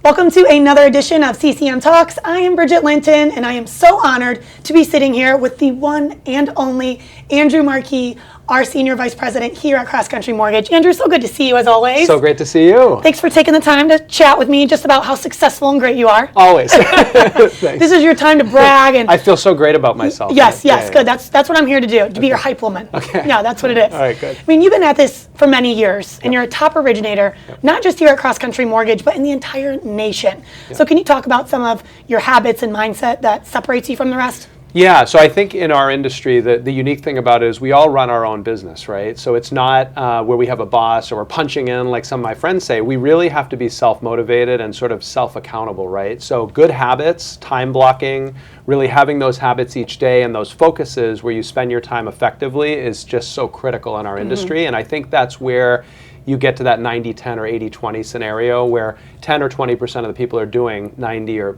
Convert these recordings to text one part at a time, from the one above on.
Welcome to another edition of CCM Talks. I am Bridget Linton, and I am so honored to be sitting here with the one and only Andrew Marquis, our Senior Vice President here at Cross Country Mortgage. Andrew, so good to see you as always. So great to see you. Thanks for taking the time to chat with me just about how successful and great you are. Always. This is your time to brag. And I feel so great about myself. Yes, good. That's what I'm here to do, to be your hype woman. Okay. Yeah, that's what it is. All right, good. I mean, you've been at this for many years, and you're a top originator, not just here at Cross Country Mortgage, but in the entire nation. So can you talk about some of your habits and mindset that separates you from the rest? Yeah, so I think in our industry, the unique thing about it is we all run our own business, right? So it's not where we have a boss or we're punching in like some of my friends say. We really have to be self-motivated and sort of self-accountable, right? So good habits, time blocking, really having those habits each day and those focuses where you spend your time effectively is just so critical in our industry. And I think that's where you get to that 90-10 or 80-20 scenario where 10 or 20% of the people are doing 90 or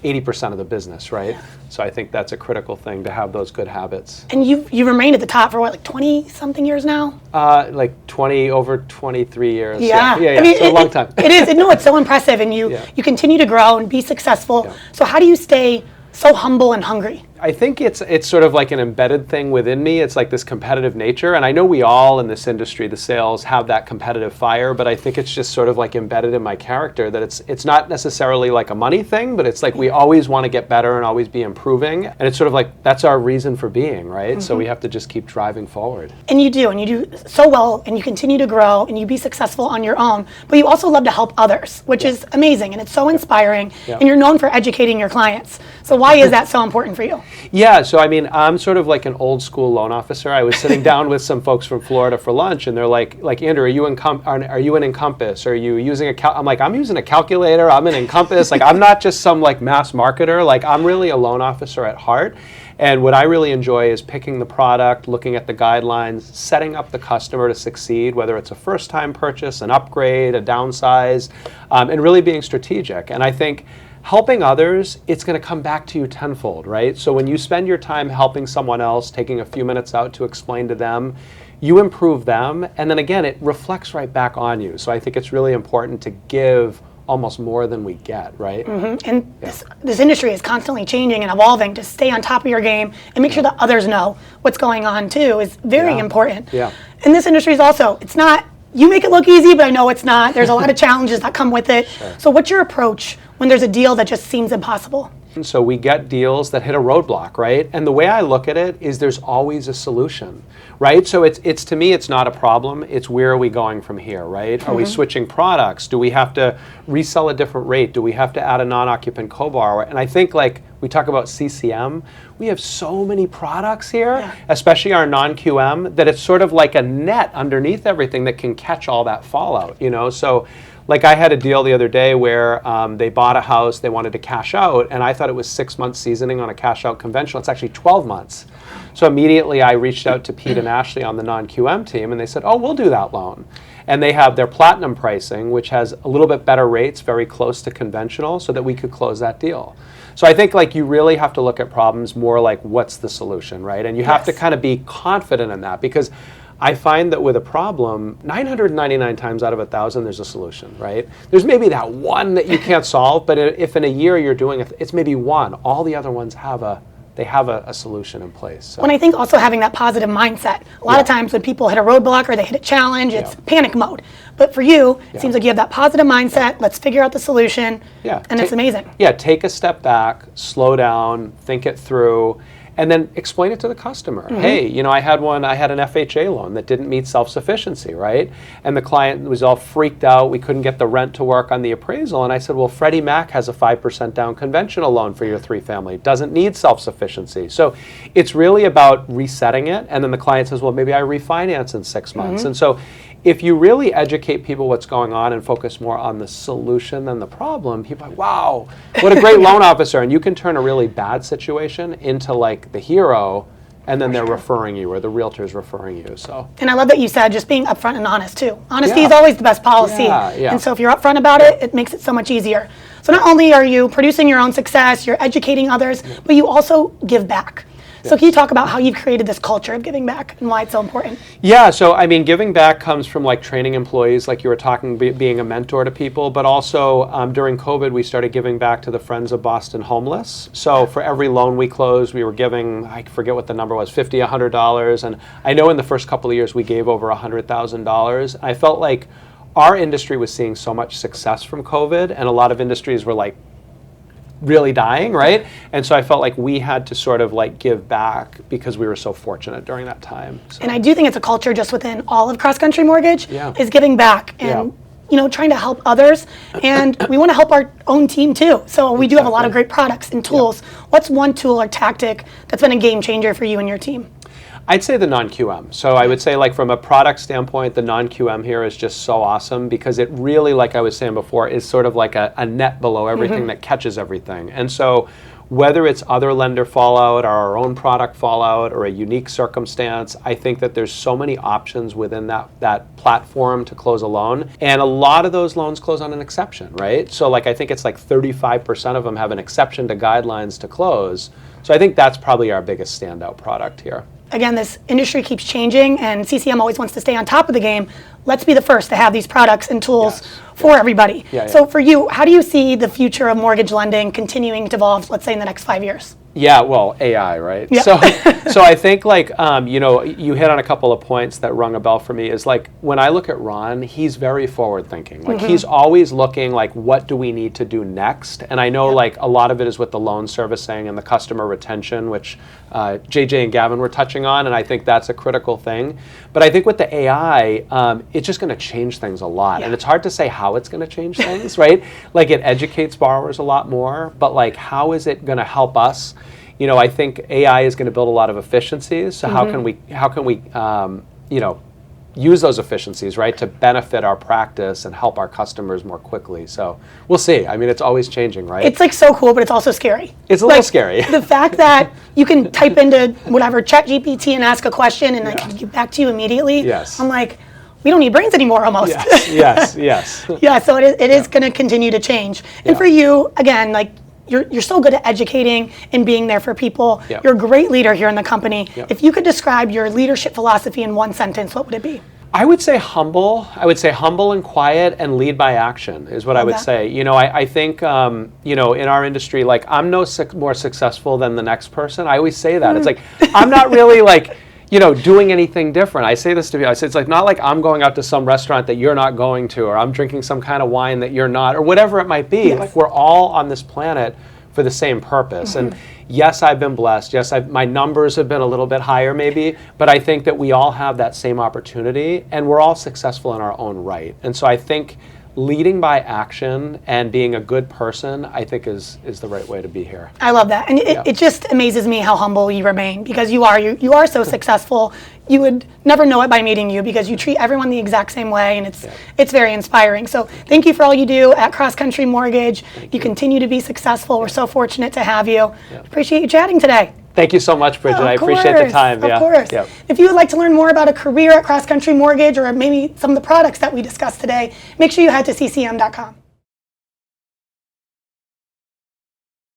80% of the business, right? Yeah. So I think that's a critical thing to have those good habits. And you've remained at the top for what, like 20-something years now? Like over 23 years. Yeah. Yeah. I mean, so a long time. It is. No, it's so impressive, and you continue to grow and be successful. Yeah. So how do you stay so humble and hungry? I think it's sort of like an embedded thing within me. It's like this competitive nature, and I know we all in this industry, the sales, have that competitive fire, but I think it's just sort of like embedded in my character that it's not necessarily like a money thing, but it's like we always want to get better and always be improving, and it's sort of like that's our reason for being, right? So we have to just keep driving forward. And you do so well, and you continue to grow, and you be successful on your own, but you also love to help others, which is amazing, and it's so inspiring, and you're known for educating your clients. So why is that so important for you? Yeah, so I mean, I'm sort of like an old school loan officer. I was sitting down with some folks from Florida for lunch, and they're like Andrew, are you in Encompass? Are you using a I'm like, I'm using a calculator. I'm in Encompass. Like, I'm not just some like mass marketer. Like, I'm really a loan officer at heart. And what I really enjoy is picking the product, looking at the guidelines, setting up the customer to succeed, whether it's a first-time purchase, an upgrade, a downsize, and really being strategic. And I think helping others, it's going to come back to you tenfold, right? So when you spend your time helping someone else, taking a few minutes out to explain to them, you improve them, and then again, it reflects right back on you. So I think it's really important to give almost more than we get, right? And this industry is constantly changing and evolving. To stay on top of your game and make sure that others know what's going on too is very important. Yeah. And this industry is also, it's not, you make it look easy, but I know it's not. There's a lot of challenges that come with it. Sure. So what's your approach when there's a deal that just seems impossible? So we get deals that hit a roadblock, right? And the way I look at it is there's always a solution, right? So it's to me, it's not a problem. It's where are we going from here, right? Are we switching products? Do we have to resell a different rate? Do we have to add a non-occupant co-borrower? And I think like we talk about CCM, we have so many products here, especially our non-QM, that it's sort of like a net underneath everything that can catch all that fallout, So like I had a deal the other day where they bought a house, they wanted to cash out, and I thought it was 6 months seasoning on a cash out conventional. It's actually 12 months. So immediately I reached out to Pete and Ashley on the non-QM team, and they said, oh, we'll do that loan. And they have their platinum pricing, which has a little bit better rates, very close to conventional, so that we could close that deal. So I think like you really have to look at problems more like what's the solution, right? And you have to kind of be confident in that, because I find that with a problem, 999 times out of 1,000, there's a solution, right? There's maybe that one that you can't solve, but if in a year you're doing it, it's maybe one. All the other ones have a solution in place. So. When I think also having that positive mindset, a lot of times when people hit a roadblock or they hit a challenge, it's panic mode. But for you, it seems like you have that positive mindset. Let's figure out the solution, and it's amazing. Yeah, take a step back, slow down, think it through, and then explain it to the customer. Hey, I had an FHA loan that didn't meet self-sufficiency, right? And the client was all freaked out. We couldn't get the rent to work on the appraisal. And I said, well, Freddie Mac has a 5% down conventional loan for your 3-family. It doesn't need self-sufficiency. So it's really about resetting it. And then the client says, well, maybe I refinance in 6 months. And so if you really educate people what's going on and focus more on the solution than the problem, people are like, wow, what a great loan officer. And you can turn a really bad situation into like the hero, and then they're referring you, or the realtor's referring you. So. And I love that you said just being upfront and honest too. Honesty is always the best policy. And so if you're upfront about it, it makes it so much easier. So not only are you producing your own success, you're educating others, but you also give back. So can you talk about how you've created this culture of giving back and why it's so important? Yeah, so I mean, giving back comes from like training employees, like you were talking, being a mentor to people, but also during COVID, we started giving back to the Friends of Boston Homeless. So for every loan we closed, we were giving, I forget what the number was, $50, $100. And I know in the first couple of years, we gave over $100,000. I felt like our industry was seeing so much success from COVID, and a lot of industries were like really dying, right? And so I felt like we had to sort of like give back because we were so fortunate during that time. So. And I do think it's a culture just within all of Cross Country Mortgage is giving back and trying to help others. And we want to help our own team too. So we do have a lot of great products and tools. What's one tool or tactic that's been a game changer for you and your team? I'd say the non-QM. So I would say like from a product standpoint, the non-QM here is just so awesome because it really, like I was saying before, is sort of like a net below everything that catches everything. And so whether it's other lender fallout or our own product fallout or a unique circumstance, I think that there's so many options within that platform to close a loan. And a lot of those loans close on an exception, right? So like I think it's like 35% of them have an exception to guidelines to close. So I think that's probably our biggest standout product here. Again, this industry keeps changing and CCM always wants to stay on top of the game. Let's be the first to have these products and tools for everybody. So for you, how do you see the future of mortgage lending continuing to evolve, let's say in the next 5 years? Yeah, well, AI, right? Yep. So I think like, you hit on a couple of points that rung a bell for me is like, when I look at Ron, he's very forward thinking. Like he's always looking like, what do we need to do next? And I know like a lot of it is with the loan servicing and the customer retention, which JJ and Gavin were touching on, and I think that's a critical thing. But I think with the AI, it's just gonna change things a lot. And it's hard to say how it's gonna change things, right? Like it educates borrowers a lot more, but like how is it gonna help us? I think AI is going to build a lot of efficiencies. So how can we use those efficiencies, right, to benefit our practice and help our customers more quickly? So we'll see. I mean, it's always changing, right? It's like so cool, but it's also scary. It's a little scary. The fact that you can type into whatever ChatGPT and ask a question and I can get back to you immediately. Yes. I'm like, we don't need brains anymore almost. Yes. Yeah, so it is going to continue to change. And for you, again, like, you're so good at educating and being there for people. You're a great leader here in the company. If you could describe your leadership philosophy in one sentence, what would it be? I would say humble. I would say humble and quiet and lead by action is what I would say. I think, in our industry, like I'm no more successful than the next person. I always say that. It's like, I'm not really like, doing anything different. I say this to people. I say it's like not like I'm going out to some restaurant that you're not going to, or I'm drinking some kind of wine that you're not, or whatever it might be. Like we're all on this planet for the same purpose. And yes, I've been blessed. Yes, my numbers have been a little bit higher maybe, but I think that we all have that same opportunity and we're all successful in our own right. And so I think leading by action and being a good person, I think is the right way to be here. I love that. And it just amazes me how humble you remain because you are so successful. You would never know it by meeting you because you treat everyone the exact same way and it's very inspiring. So thank you for all you do at Cross Country Mortgage. You continue to be successful. We're so fortunate to have you. Appreciate you chatting today. Thank you so much, Bridget. I appreciate the time. Of course. If you would like to learn more about a career at Cross Country Mortgage or maybe some of the products that we discussed today, make sure you head to ccm.com.